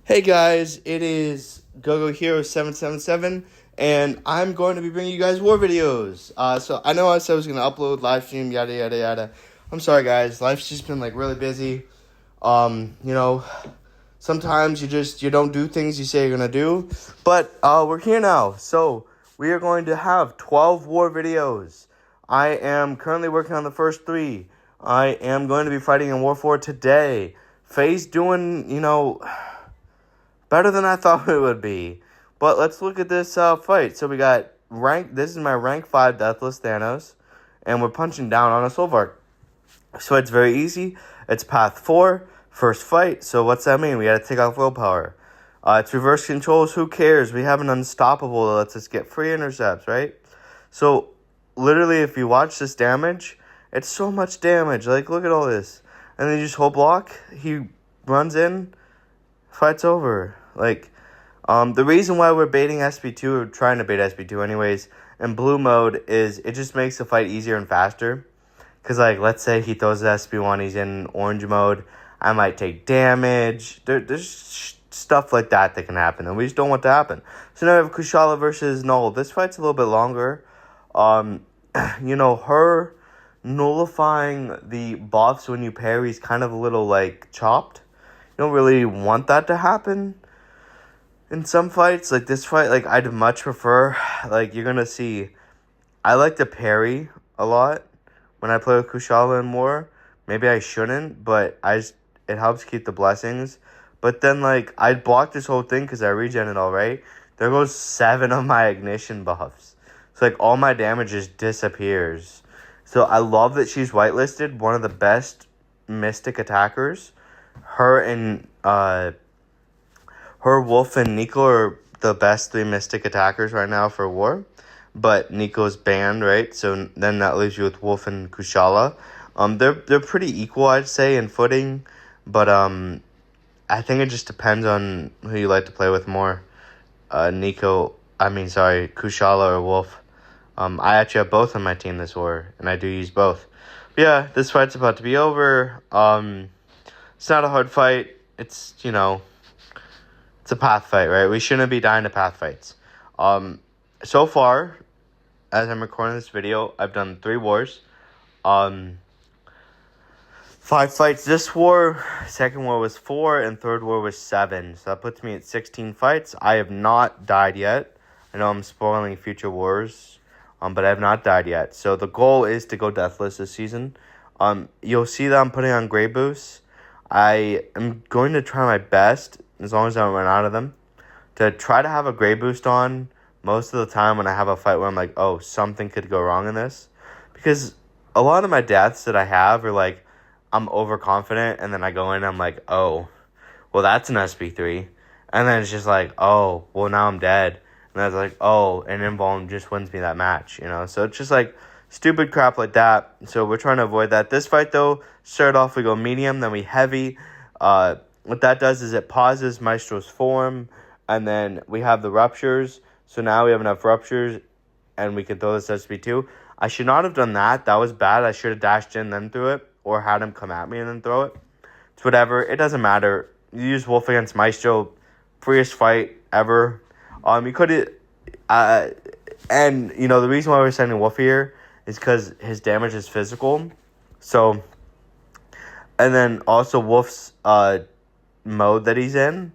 Hey guys, it is GoGo Hero 777, and I'm going to be bringing you guys war videos. So I know I said I was going to upload, live stream, yada yada yada. I'm sorry guys, life's just been really busy. You know, sometimes you don't do things you say you're going to do, but we're here now. So we are going to have 12 war videos. I am currently working on the first 3. I am going to be fighting in War 4 today. Faye's doing, better than I thought it would be. But let's look at this fight. So we got this is my rank 5 Deathless Thanos, and we're punching down on a Solvark. So it's very easy. It's path 4, first fight. So what's that mean? We gotta take off willpower. It's reverse controls. Who cares? We have an unstoppable that lets us get free intercepts, right? So literally, if you watch this damage, it's so much damage. Look at all this. And then you just hold block. He runs in. Fight's over. The reason why we're baiting SP2, or trying to bait SP2 anyways, in blue mode is it just makes the fight easier and faster. Because, let's say he throws the SP1, he's in orange mode, I might take damage. There's stuff like that can happen, and we just don't want to happen. So now we have Kushala versus Null. This fight's a little bit longer. Her nullifying the buffs when you parry is kind of a little, chopped. You don't really want that to happen in some fights. Like this fight, I'd much prefer, you're going to see, I like to parry a lot when I play with Kushala and more. Maybe I shouldn't, but it helps keep the blessings. But then, I'd block this whole thing because I regen it all, right? There goes 7 of my ignition buffs. So, all my damage just disappears. So, I love that she's whitelisted, one of the best Mystic attackers. Her, Wolf, and Nico are the best 3 Mystic attackers right now for War. But Nico's banned, right? So then that leaves you with Wolf and Kushala. They're pretty equal, I'd say, in footing. But I think it just depends on who you like to play with more. Kushala or Wolf. I actually have both on my team this war, and I do use both. But yeah, this fight's about to be over. It's not a hard fight. It's it's a path fight, right? We shouldn't be dying to path fights. So far, as I'm recording this video, I've done 3 wars. 5 fights this war. Second war was 4, and third war was 7. So that puts me at 16 fights. I have not died yet. I know I'm spoiling future wars, but I have not died yet. So the goal is to go deathless this season. You'll see that I'm putting on Grey Boosts. I am going to try my best, as long as I don't run out of them, to try to have a Grey Boost on most of the time when I have a fight where I'm like, oh, something could go wrong in this. Because a lot of my deaths that I have are I'm overconfident, and then I go in and I'm like, oh, well, that's an SP3. And then it's just oh, well, now I'm dead. And I was oh, an invuln just wins me that match, So it's just stupid crap like that. So we're trying to avoid that. This fight, though, start off, we go medium, then we heavy. What that does is it pauses Maestro's form, and then we have the ruptures. So now we have enough ruptures, and we can throw this SP2. I should not have done that. That was bad. I should have dashed in, then threw it, or had him come at me and then throw it. It's whatever. It doesn't matter. You use Wolf against Maestro. Freest fight ever. You could... and, the reason why we're sending Wolf here is because his damage is physical. So... And then also Wolf's mode that he's in,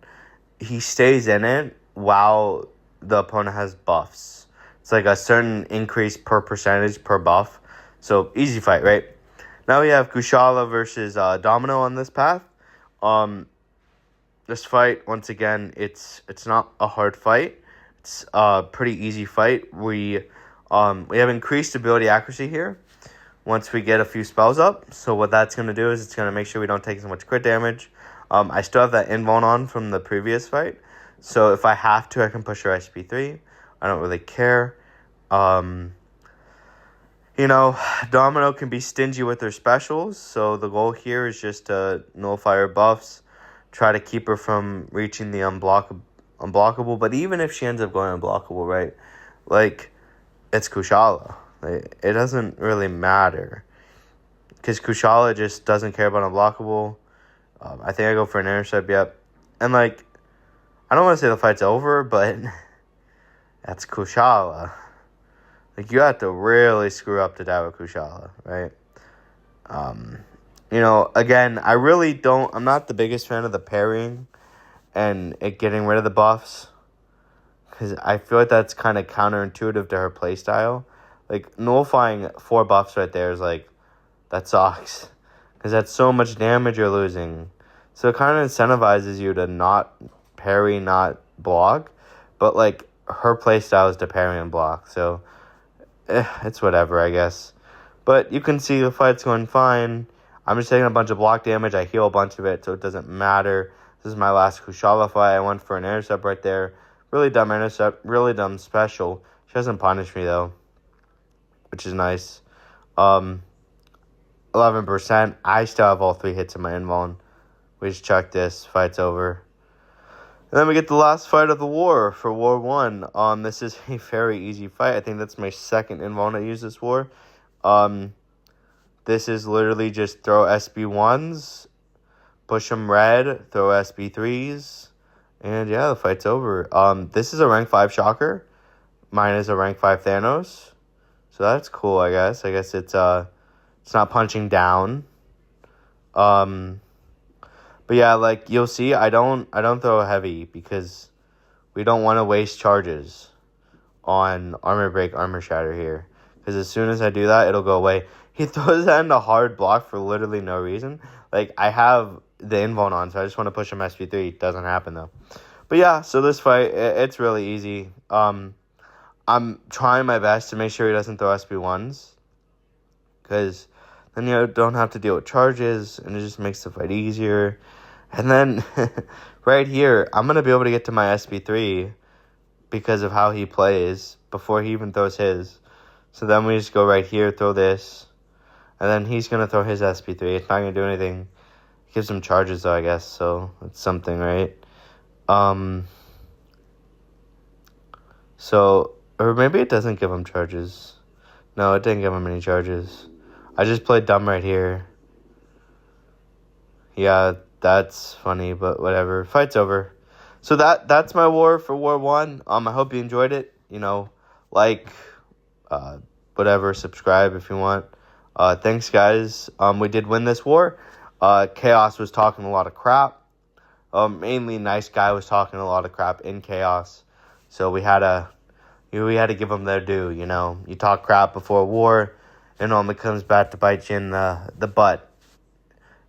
he stays in it while the opponent has buffs. It's a certain increase per percentage per buff. So easy fight, right? Now we have Kushala versus Domino on this path. This fight, once again, it's not a hard fight. It's a pretty easy fight. We have increased ability accuracy here once we get a few spells up. So what that's going to do is it's going to make sure we don't take so much crit damage. I still have that invuln on from the previous fight. So if I have to, I can push her SP3. I don't really care. Domino can be stingy with her specials. So the goal here is just to nullify her buffs. Try to keep her from reaching the unblockable. But even if she ends up going unblockable, right? It's Kushala. It doesn't really matter. Because Kushala just doesn't care about unblockable. I think I go for an intercept, yep. And, I don't want to say the fight's over, but that's Kushala. Like, you have to really screw up to die with Kushala, right? Again, I'm not the biggest fan of the parrying and it getting rid of the buffs. Because I feel like that's kind of counterintuitive to her playstyle. Like, nullifying 4 buffs right there is like, that sucks. Because that's so much damage you're losing. So it kind of incentivizes you to not parry, not block. But, like, her playstyle is to parry and block. So, it's whatever, I guess. But you can see the fight's going fine. I'm just taking a bunch of block damage. I heal a bunch of it, so it doesn't matter. This is my last Kushala fight. I went for an intercept right there. Really dumb intercept. Really dumb special. She doesn't punish me, though, which is nice. 11%. I still have all 3 hits in my invuln. We just check this. Fight's over. And then we get the last fight of the war for War 1. This is a very easy fight. I think that's my second invuln I use this war. This is literally just throw SB1s, push them red, throw SB3s, and yeah, the fight's over. This is a rank 5 Shocker. Mine is a rank 5 Thanos. So that's cool, I guess. I guess it's not punching down. But yeah, like you'll see, I don't throw heavy because we don't want to waste charges on armor break, armor shatter here. Because as soon as I do that, it'll go away. He throws that in a hard block for literally no reason. Like, I have the invuln on, so I just want to push him SP3. It doesn't happen, though. But yeah, so this fight, it's really easy. I'm trying my best to make sure he doesn't throw SP1s. Because then you don't have to deal with charges, and it just makes the fight easier. And then, right here, I'm going to be able to get to my SP3 because of how he plays before he even throws his. So then we just go right here, throw this. And then he's going to throw his SP3. It's not going to do anything. It gives him charges, though, I guess. So it's something, right? Or maybe it doesn't give him charges. No, it didn't give him any charges. I just played dumb right here. Yeah, that's funny, but whatever. Fight's over. So that's my war for War 1. I hope you enjoyed it. Whatever, subscribe if you want. Thanks, guys. We did win this war. Chaos was talking a lot of crap. Mainly Nice Guy was talking a lot of crap in Chaos. So we had to give them their due, You talk crap before war, it normally comes back to bite you in the butt.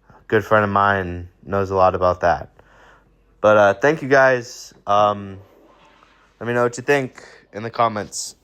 A good friend of mine knows a lot about that. But thank you, guys. Let me know what you think in the comments.